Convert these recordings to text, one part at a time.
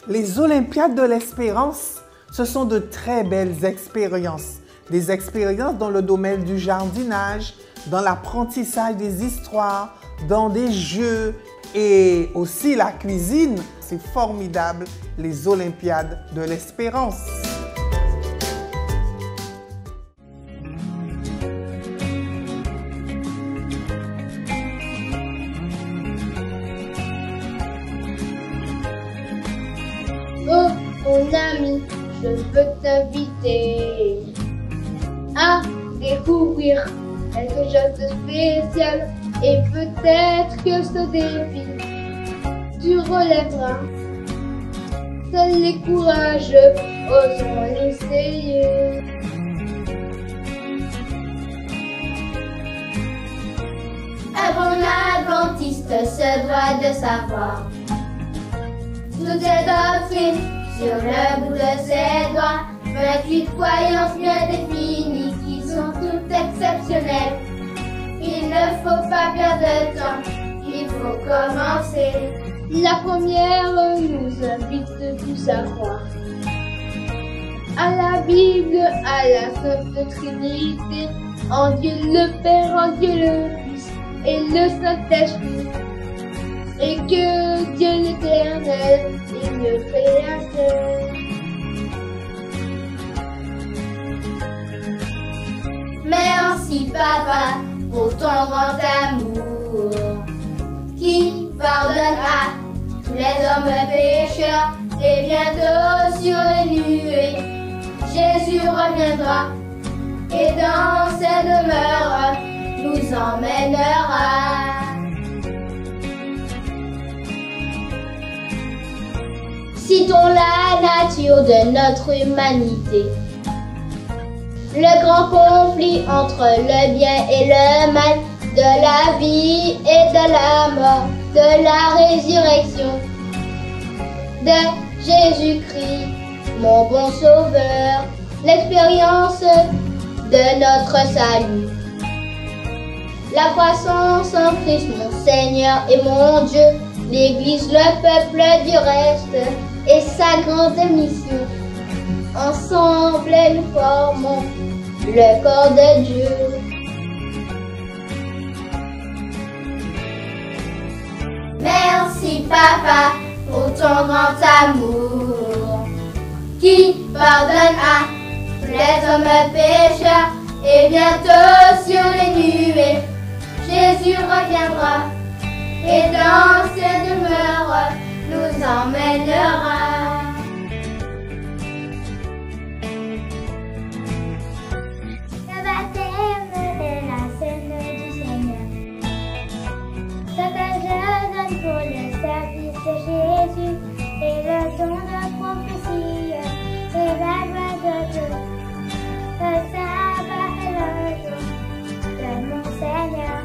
Les Olympiades de l'Espérance, ce sont de très belles expériences. Des expériences dans le domaine du jardinage, dans l'apprentissage des histoires, dans des jeux et aussi la cuisine. C'est formidable, les Olympiades de l'Espérance. Oh, mon ami, je veux t'inviter à découvrir quelque chose de spécial et peut-être que ce défi tu relèveras. Seuls les courageux oseront l'essayer. Un bon adventiste se doit de savoir toutes ces doctrines sur le bout de ses doigts. 28 croyances bien définies qui sont toutes exceptionnelles. Il ne faut pas perdre de temps, il faut commencer. La première nous invite tous à croire à la Bible, à la Sainte Trinité, en Dieu le Père, en Dieu le Fils et le Saint-Esprit. Et que Dieu l'Éternel est le Créateur. Merci papa pour ton grand amour qui pardonne à tous les hommes pécheurs et bientôt sur les nuées Jésus reviendra et dans ses demeures nous emmènera. Citons la nature de notre humanité. Le grand conflit entre le bien et le mal, de la vie et de la mort, de la résurrection de Jésus-Christ, mon bon sauveur, l'expérience de notre salut. La croissance en Christ, mon Seigneur et mon Dieu, l'Église, le peuple du reste et sa grande mission. Ensemble, nous formons le corps de Dieu. Merci papa pour ton grand amour qui pardonne à tous les hommes pécheurs et bientôt sur les nuées Jésus reviendra et dans ses demeures nous emmènera. Le baptême est la scène du Seigneur. Cet âge donne pour le service de Jésus et le don de prophétie et la gloire de Dieu. Le sabbat est le jour de mon Seigneur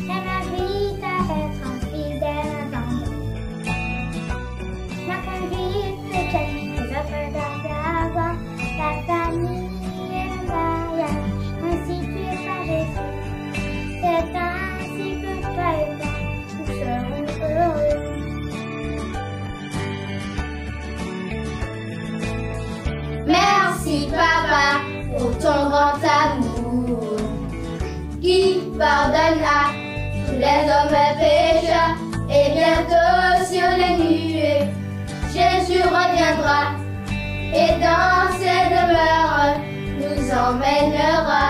et m'invite à être un fidèle abandon. Ma conduite chrétienne, les autres doivent avoir la famille et le mariage institués par Jésus. C'est ainsi que toi et moi, nous serons heureux. Merci papa pour ton grand amour qui pardonne à tous les hommes pécheurs et bientôt sur les nuées Jésus reviendra et dans ses demeures nous emmènera.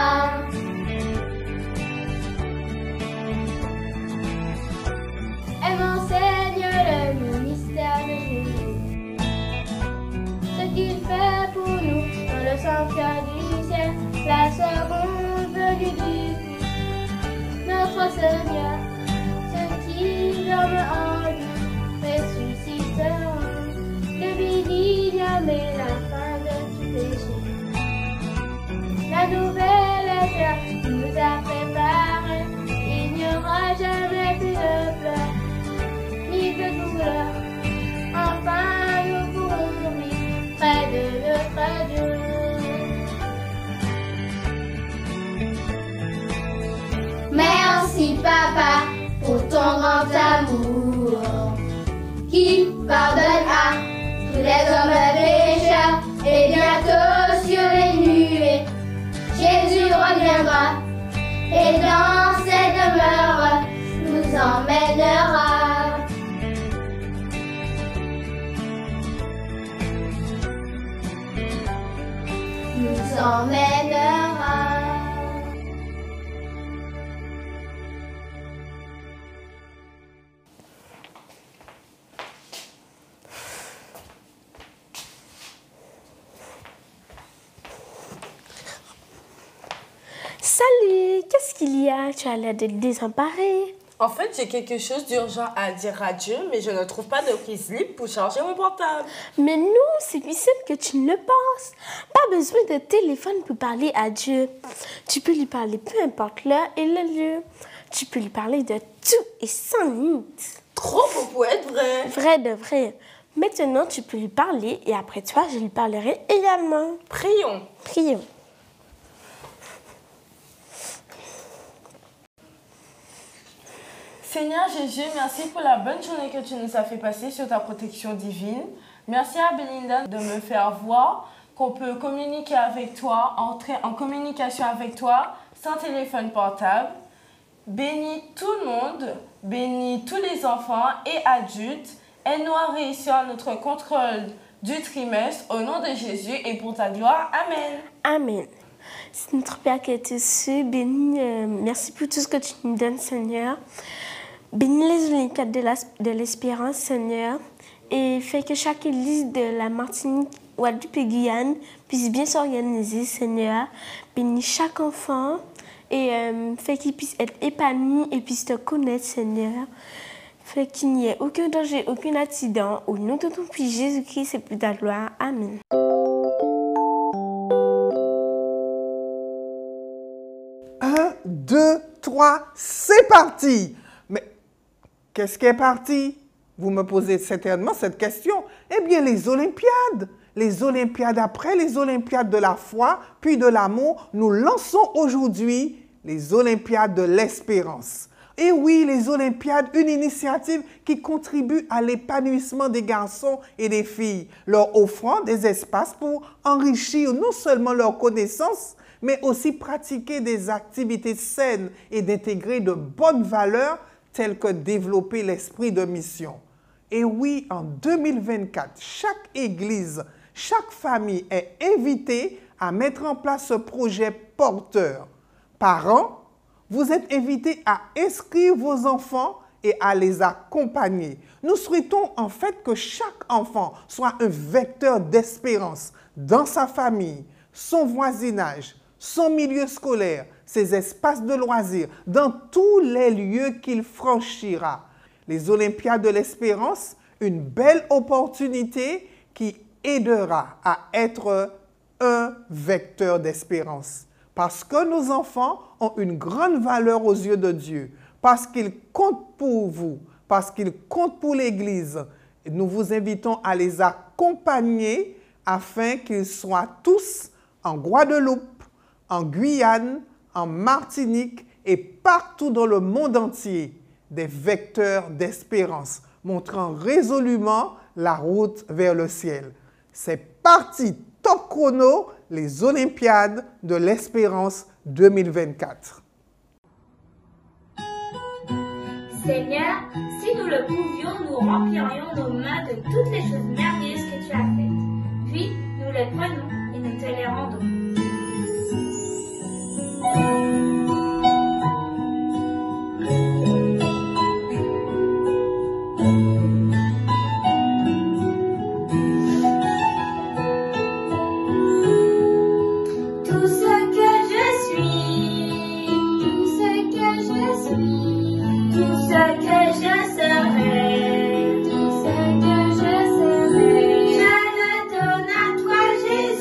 Elle m'enseigne le ministère de Jésus, ce qu'il fait pour nous dans le sanctuaire du ciel, la seconde venue du Christ, notre Seigneur, ceux qui dorment en lui ressusciteront, depuis l'ignoble et la fin de tout péché. La nouvelle terre nous a préparé, il n'y aura jamais plus de pleurs ni de douleur. Enfin, nous pourrons vivre près de notre Dieu. Merci papa pour ton grand amour qui pardonne à tous les et dans ses demeures nous emmènera. Nous emmènera. Salut, qu'est-ce qu'il y a? Tu as l'air d'être désemparée. En fait, j'ai quelque chose d'urgent à dire à Dieu, mais je ne trouve pas de prise libre pour charger mon portable. Mais non, c'est plus simple que tu ne le penses. Pas besoin de téléphone pour parler à Dieu. Tu peux lui parler peu importe l'heure et le lieu. Tu peux lui parler de tout et sans limite. Trop beau pour être vrai. Vrai de vrai. Maintenant, tu peux lui parler et après toi, je lui parlerai également. Prions. Prions. Seigneur Jésus, merci pour la bonne journée que tu nous as fait passer sur ta protection divine. Merci à Belinda de me faire voir qu'on peut communiquer avec toi, entrer en communication avec toi sans téléphone portable. Bénis tout le monde, bénis tous les enfants et adultes. Aide-nous à réussir notre contrôle du trimestre au nom de Jésus et pour ta gloire. Amen. Amen. C'est notre Père qui est cieux, béni. Merci pour tout ce que tu nous donnes, Seigneur. Bénis les Olympiades de l'Espérance, Seigneur, et fais que chaque église de la Martinique, Guadeloupe et Guyane puisse bien s'organiser, Seigneur. Bénis chaque enfant et fais qu'il puisse être épanoui et puisse te connaître, Seigneur. Fais qu'il n'y ait aucun danger, aucun accident. Au nom de ton Fils Jésus-Christ et pour ta gloire. Amen. Un, deux, trois, c'est parti! Mais qu'est-ce qui est parti? Vous me posez certainement cette question. Eh bien, les Olympiades. Les Olympiades après les Olympiades de la foi, puis de l'amour, nous lançons aujourd'hui les Olympiades de l'espérance. Et oui, les Olympiades, une initiative qui contribue à l'épanouissement des garçons et des filles, leur offrant des espaces pour enrichir non seulement leurs connaissances, mais aussi pratiquer des activités saines et d'intégrer de bonnes valeurs telles que développer l'esprit de mission. Et oui, en 2024, chaque église, chaque famille est invitée à mettre en place ce projet porteur. Parents, vous êtes invités à inscrire vos enfants et à les accompagner. Nous souhaitons en fait que chaque enfant soit un vecteur d'espérance dans sa famille, son voisinage, son milieu scolaire, ses espaces de loisirs, dans tous les lieux qu'il franchira. Les Olympiades de l'espérance, une belle opportunité qui aidera à être un vecteur d'espérance. Parce que nos enfants ont une grande valeur aux yeux de Dieu, parce qu'ils comptent pour vous, parce qu'ils comptent pour l'Église. Nous vous invitons à les accompagner afin qu'ils soient tous en Guadeloupe, en Guyane, en Martinique et partout dans le monde entier, des vecteurs d'espérance, montrant résolument la route vers le ciel. C'est parti, top chrono, les Olympiades de l'Espérance 2024. Seigneur, si nous le pouvions, nous remplirions nos mains de toutes les choses merveilleuses que tu as faites. Puis, nous les prenons et nous te les rendons. Je le donne à toi, Jésus.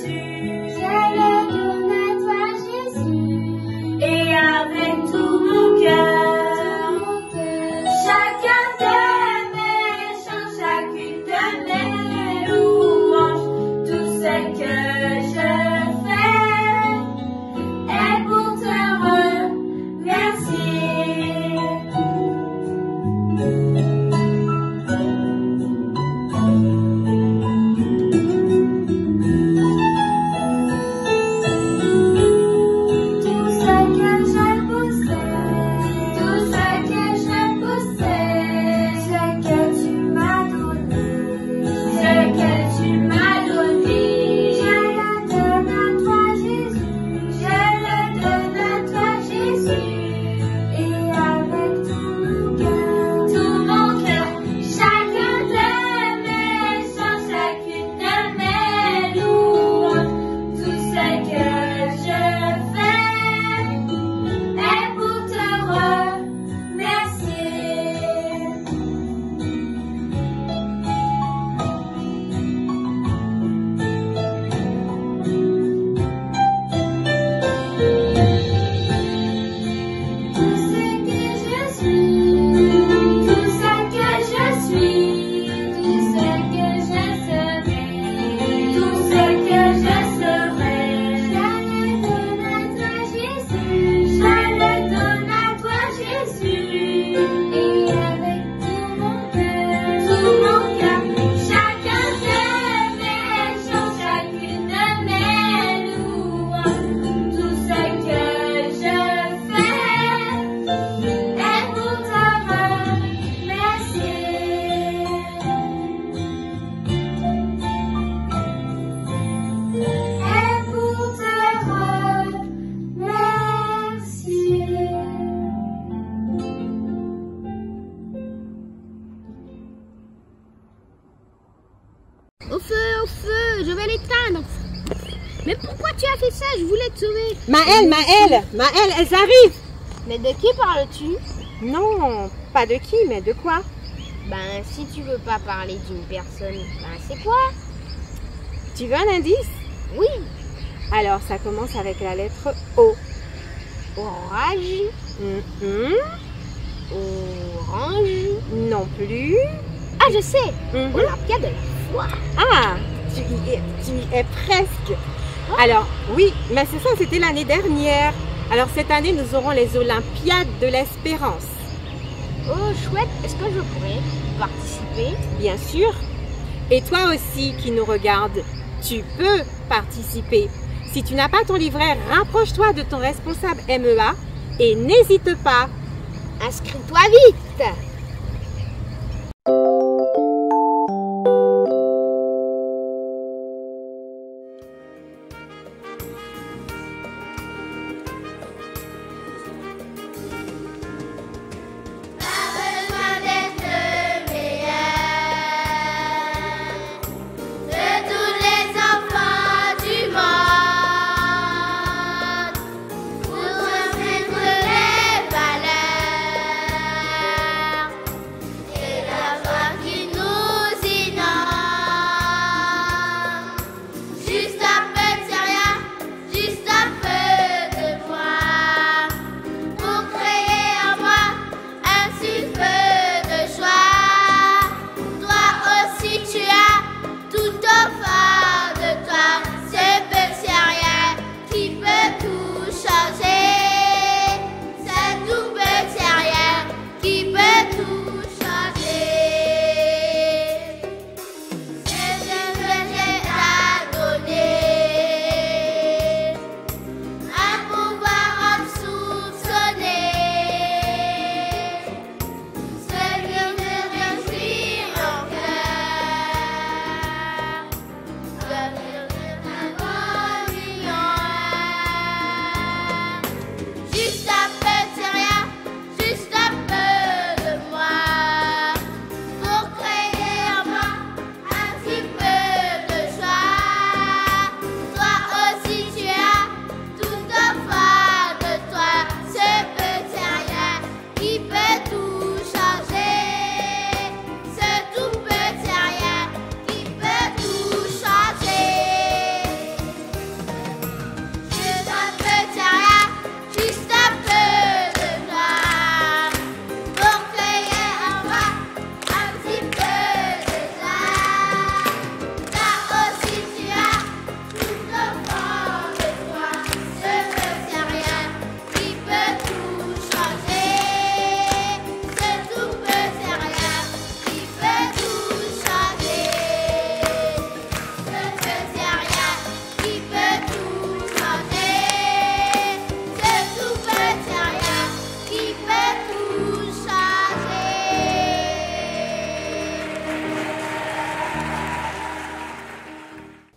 Au feu, je vais l'éteindre. Mais pourquoi tu as fait ça? Je voulais te sauver. Maëlle, elles arrivent. Mais de qui parles-tu? Non, pas de qui, mais de quoi? Ben, si tu veux pas parler d'une personne, ben c'est quoi? Tu veux un indice? Oui, Alors, ça commence avec la lettre O. orage, Mhm. orange. Non plus. Ah, je sais, Mhm. Olympiade de la foi. Ah, tu y es presque. Alors, oui, mais c'est ça, c'était l'année dernière. Alors, cette année, nous aurons les Olympiades de l'Espérance. Oh, chouette, est-ce que je pourrais participer? Bien sûr. Et toi aussi qui nous regardes, tu peux participer. Si tu n'as pas ton livret, rapproche-toi de ton responsable MEA et n'hésite pas. Inscris-toi vite.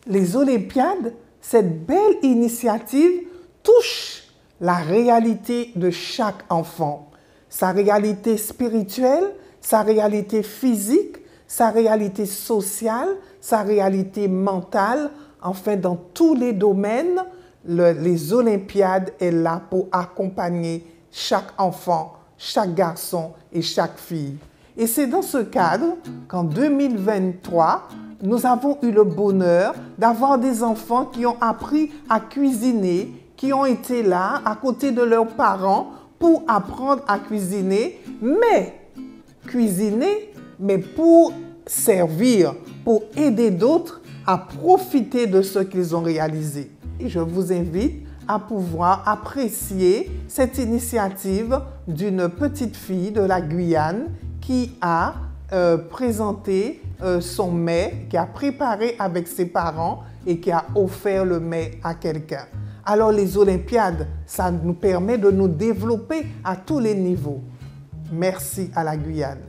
Les Olympiades, cette belle initiative touche la réalité de chaque enfant, sa réalité spirituelle, sa réalité physique, sa réalité sociale, sa réalité mentale. Enfin, dans tous les domaines, les Olympiades est là pour accompagner chaque enfant, chaque garçon et chaque fille. Et c'est dans ce cadre qu'en 2023, nous avons eu le bonheur d'avoir des enfants qui ont appris à cuisiner, qui ont été là à côté de leurs parents pour apprendre à cuisiner, mais pour servir, pour aider d'autres à profiter de ce qu'ils ont réalisé. Et je vous invite à pouvoir apprécier cette initiative d'une petite fille de la Guyane qui a présenté son mets, qui a préparé avec ses parents et qui a offert le mets à quelqu'un. Alors les Olympiades, ça nous permet de nous développer à tous les niveaux. Merci à la Guyane.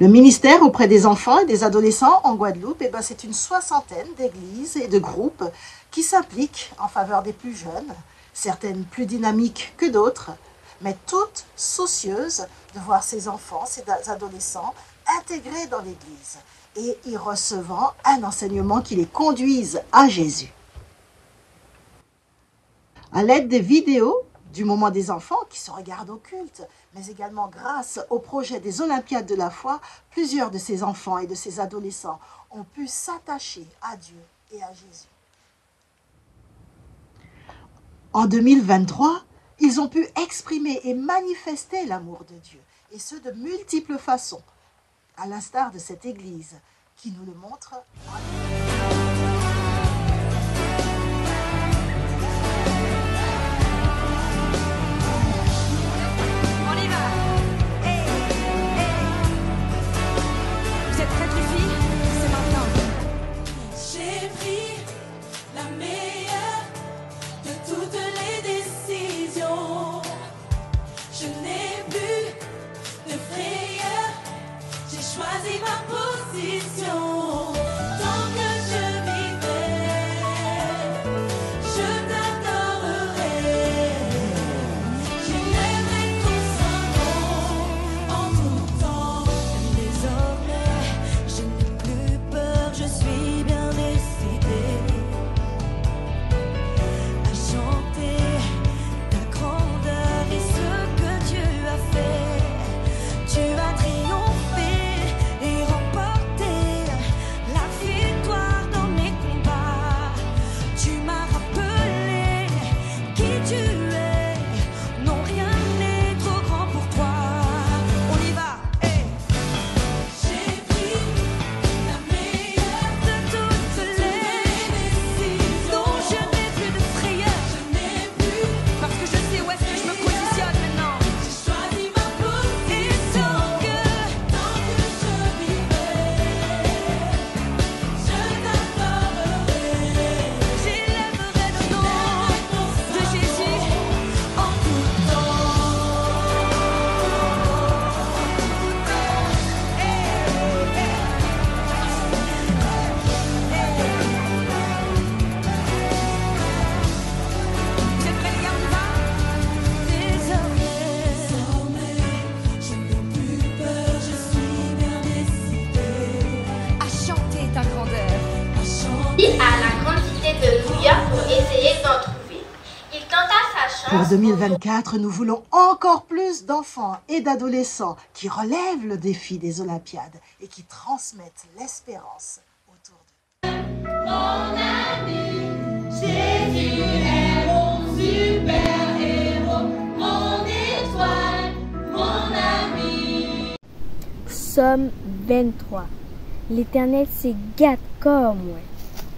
Le ministère auprès des enfants et des adolescents en Guadeloupe, c'est une 60aine d'églises et de groupes qui s'impliquent en faveur des plus jeunes, certaines plus dynamiques que d'autres, mais toutes soucieuses de voir ces enfants, ces adolescents intégrés dans l'Église et y recevant un enseignement qui les conduise à Jésus. À l'aide des vidéos du moment des enfants qui se regardent au culte, mais également grâce au projet des Olympiades de la foi, plusieurs de ces enfants et de ces adolescents ont pu s'attacher à Dieu et à Jésus. En 2023, ils ont pu exprimer et manifester l'amour de Dieu, et ce de multiples façons, à l'instar de cette Église qui nous le montre. Choisis ma position. Tant que je vivrai, je t'adorerai. J'élèverai ton Saint-Nom en tout temps. Désormais, je n'ai plus peur, je suis bien décidée à chanter ta grandeur et ce que tu as fait. Tu as triomphé. Pour 2024, nous voulons encore plus d'enfants et d'adolescents qui relèvent le défi des Olympiades et qui transmettent l'espérance autour d'eux. Mon ami, Jésus est mon super-héros, mon étoile, mon ami. Psaume 23. L'Éternel se gâte comme moi.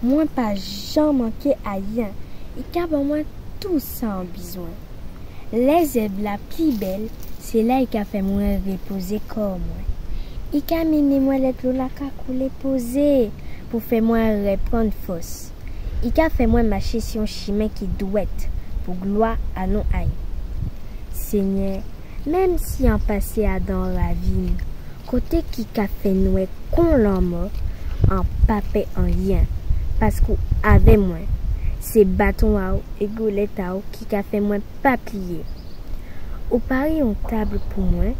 Moi pas jamais manqué à rien. Et car moi tout sans besoin. Les herbes la plus belle, c'est là qu'il a fait moi reposer comme moi. Il a mené moi les l'eau la couler poser pour faire moi reprendre force. Il a fait moi marcher sur un chemin qui douette, pour gloire à non haï. Seigneur, même si en passé à dans la vie, côté qui a fait nous qu'on l'homme, en papé en rien, parce qu'on avait moins, c'est bâton à eau et goulette à eau qui a fait moins pas plier. Au pari en table pour moi,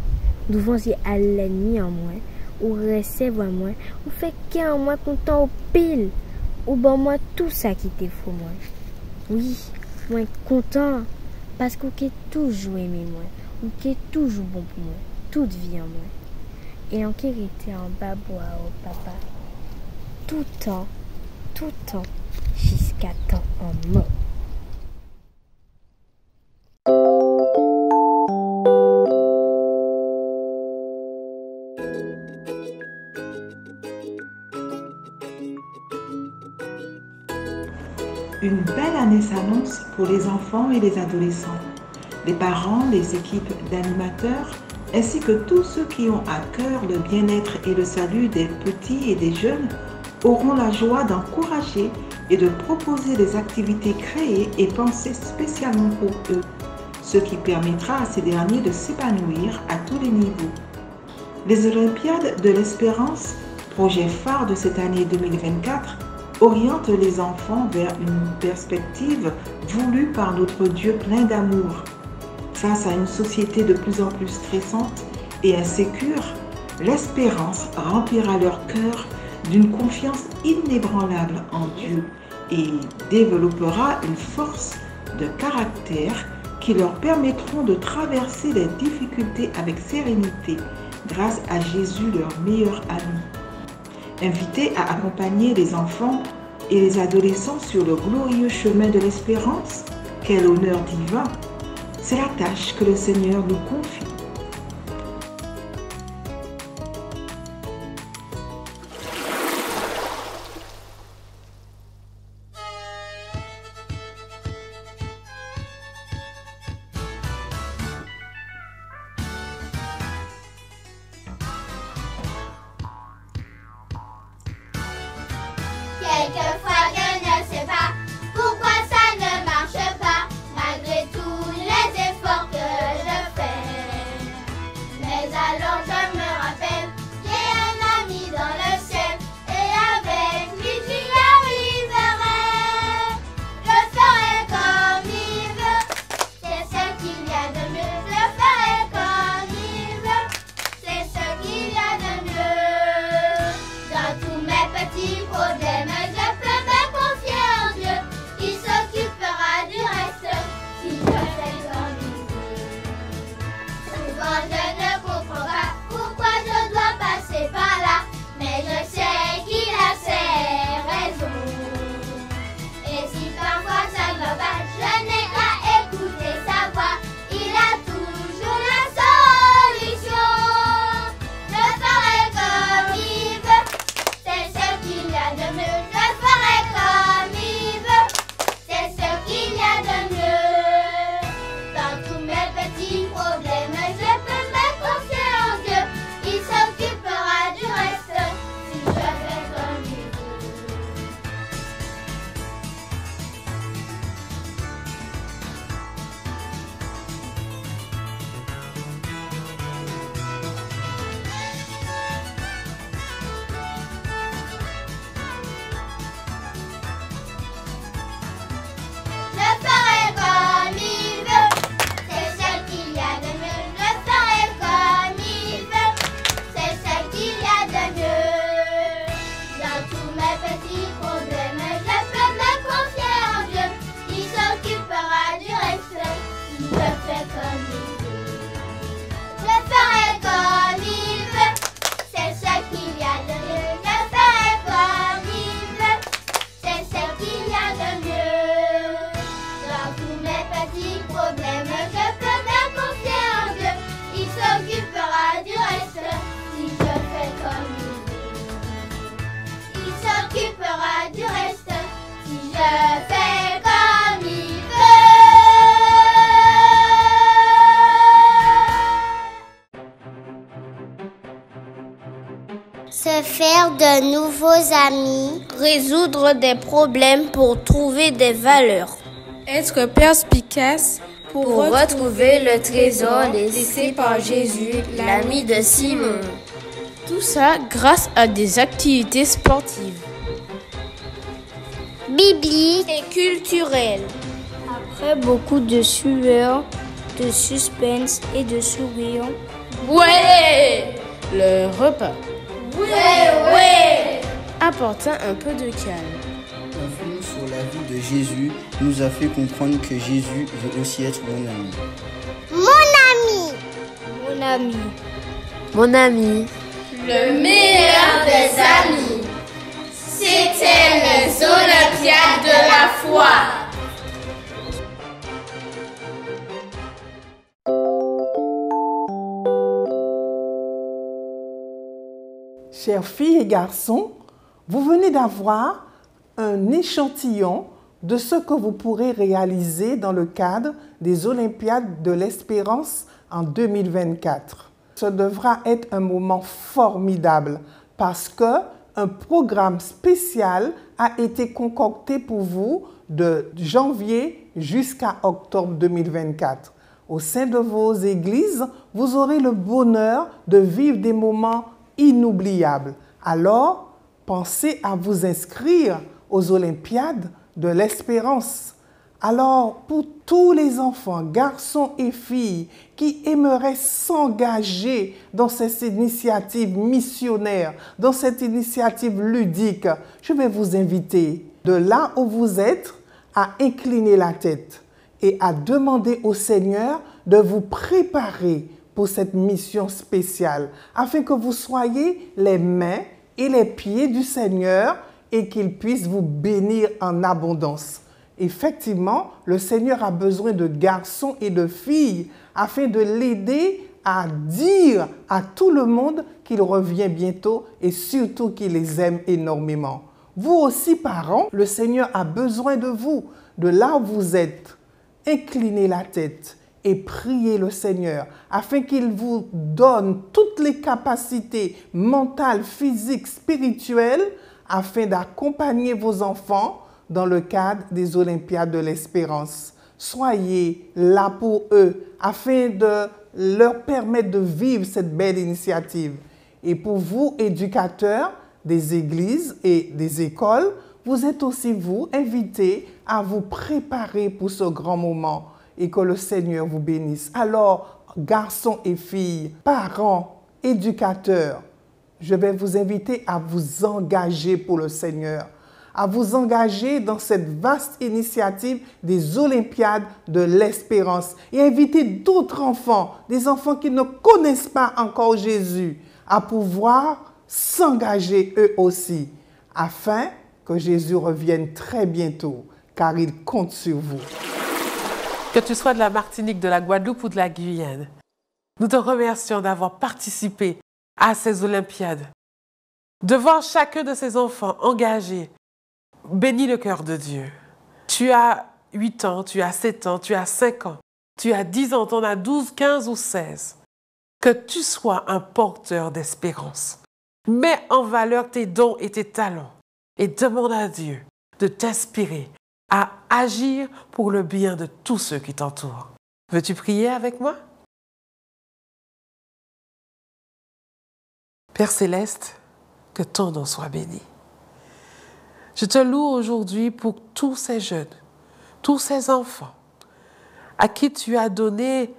nous venons à l'ennemi en moi, ou recevoir moi, ou fait qu'un moi content au pile, ou bon moi tout ça qui te faut moi. Oui, moi content, parce qu'on est toujours aimé moi, ou qui est toujours bon pour moi, toute vie en moi. Et en qui était en bas bois au papa, tout temps, jusqu'à temps en mort. Une belle année s'annonce pour les enfants et les adolescents. Les parents, les équipes d'animateurs, ainsi que tous ceux qui ont à cœur le bien-être et le salut des petits et des jeunes auront la joie d'encourager et de proposer des activités créées et pensées spécialement pour eux, ce qui permettra à ces derniers de s'épanouir à tous les niveaux. Les Olympiades de l'Espérance, projet phare de cette année 2024, orientent les enfants vers une perspective voulue par notre Dieu plein d'amour. Face à une société de plus en plus stressante et insécure, l'espérance remplira leur cœur d'une confiance inébranlable en Dieu et développera une force de caractère qui leur permettront de traverser les difficultés avec sérénité grâce à Jésus, leur meilleur ami. Invités à accompagner les enfants et les adolescents sur le glorieux chemin de l'espérance, quel honneur divin! C'est la tâche que le Seigneur nous confie. Quelquefois je ne sais pas pourquoi ça ne marche pas, malgré tous les efforts que je fais. Mais alors je me rappelle, j'ai un ami dans le ciel, et avec lui j'y arriverai. Je ferai comme il veut, c'est ce qu'il y a de mieux. Je ferai comme il veut, c'est ce qu'il y a de mieux. Dans tous mes petits problèmes, je peux me confier en Dieu. Il s'occupera du reste si je fais comme il veut. Souvent je ne comprends pas pourquoi je dois passer par là, mais je sais qu'il a ses raisons. Et si parfois ça ne va pas, je n'ai qu'à écouter sa voix. Il a toujours la solution. Je ferai comme il veut, c'est ce qu'il y a de mieux. Je ferai comme il veut, c'est ce qu'il y a de mieux. Dans tous mes petits problèmes, je peux me confier en Dieu. Il s'occupera du reste si je fais comme il veut. Je ferai comme il veut, c'est ce qu'il y a de mieux. Je ferai comme il veut, c'est ce qu'il y a de mieux. Dans tous mes petits problèmes, je peux me confier en Dieu. Il s'occupera du reste si je fais comme il veut. Je ferai comme il veut, c'est ce qu'il y a de mieux. Je ferai comme il veut, c'est ce qu'il y a de mieux. Dans tous mes petits problèmes, je peux me confier en Dieu. Il s'occupera du reste si je fais comme il veut. Il s'occupera du reste si je fais comme il veut. Se faire de nouveaux amis. Résoudre des problèmes pour trouver des valeurs. Être perspicace pour retrouver le trésor laissé par Jésus, l'ami de Simon. Tout ça grâce à des activités sportives, bibliques et culturelles. Après beaucoup de sueur, de suspense et de sourires. Ouais! Le repas. Ouais! Apportant un peu de calme. Un film sur la vie de Jésus nous a fait comprendre que Jésus veut aussi être mon ami. Mon ami. Mon ami. Mon ami. Le meilleur des amis. C'était les Olympiades de la foi. Chères filles et garçons, vous venez d'avoir un échantillon de ce que vous pourrez réaliser dans le cadre des Olympiades de l'Espérance en 2024. Ce devra être un moment formidable parce qu'un programme spécial a été concocté pour vous de janvier jusqu'à octobre 2024. Au sein de vos églises, vous aurez le bonheur de vivre des moments inoubliables. Alors, pensez à vous inscrire aux Olympiades de l'Espérance. Alors, pour tous les enfants, garçons et filles qui aimeraient s'engager dans cette initiative missionnaire, dans cette initiative ludique, je vais vous inviter de là où vous êtes à incliner la tête et à demander au Seigneur de vous préparer pour cette mission spéciale, afin que vous soyez les mains et les pieds du Seigneur et qu'il puisse vous bénir en abondance. Effectivement, le Seigneur a besoin de garçons et de filles afin de l'aider à dire à tout le monde qu'il revient bientôt et surtout qu'il les aime énormément. Vous aussi, parents, le Seigneur a besoin de vous, de là où vous êtes. Inclinez la tête et priez le Seigneur afin qu'il vous donne toutes les capacités mentales, physiques, spirituelles afin d'accompagner vos enfants dans le cadre des Olympiades de l'Espérance. Soyez là pour eux afin de leur permettre de vivre cette belle initiative. Et pour vous, éducateurs des églises et des écoles, vous êtes aussi, vous, invités à vous préparer pour ce grand moment et que le Seigneur vous bénisse. Alors, garçons et filles, parents, éducateurs, je vais vous inviter à vous engager pour le Seigneur, à vous engager dans cette vaste initiative des Olympiades de l'Espérance et inviter d'autres enfants, des enfants qui ne connaissent pas encore Jésus, à pouvoir s'engager eux aussi, afin que Jésus revienne très bientôt, car il compte sur vous. Que tu sois de la Martinique, de la Guadeloupe ou de la Guyane, nous te remercions d'avoir participé à ces Olympiades, de voir chacun de ces enfants engagés. Bénis le cœur de Dieu. Tu as 8 ans, tu as 7 ans, tu as 5 ans, tu as 10 ans, tu en as 12, 15 ou 16. Que tu sois un porteur d'espérance. Mets en valeur tes dons et tes talents et demande à Dieu de t'inspirer à agir pour le bien de tous ceux qui t'entourent. Veux-tu prier avec moi? Père Céleste, que ton nom soit béni. Je te loue aujourd'hui pour tous ces jeunes, tous ces enfants à qui tu as donné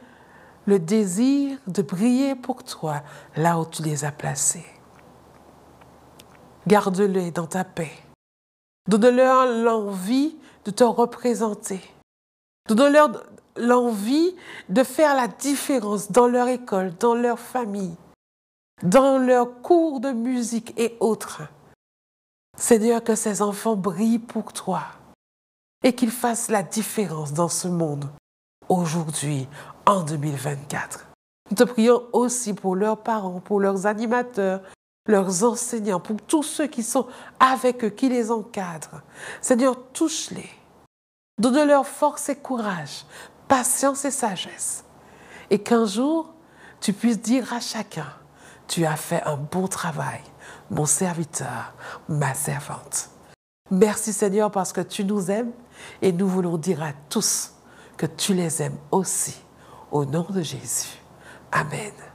le désir de briller pour toi là où tu les as placés. Garde-les dans ta paix. Donne-leur l'envie de te représenter. Donne-leur l'envie de faire la différence dans leur école, dans leur famille, dans leurs cours de musique et autres. Seigneur, que ces enfants brillent pour toi et qu'ils fassent la différence dans ce monde aujourd'hui, en 2024. Nous te prions aussi pour leurs parents, pour leurs animateurs, leurs enseignants, pour tous ceux qui sont avec eux, qui les encadrent. Seigneur, touche-les. Donne-leur force et courage, patience et sagesse. Et qu'un jour, tu puisses dire à chacun, tu as fait un bon travail, mon serviteur, ma servante. Merci Seigneur parce que tu nous aimes et nous voulons dire à tous que tu les aimes aussi. Au nom de Jésus. Amen.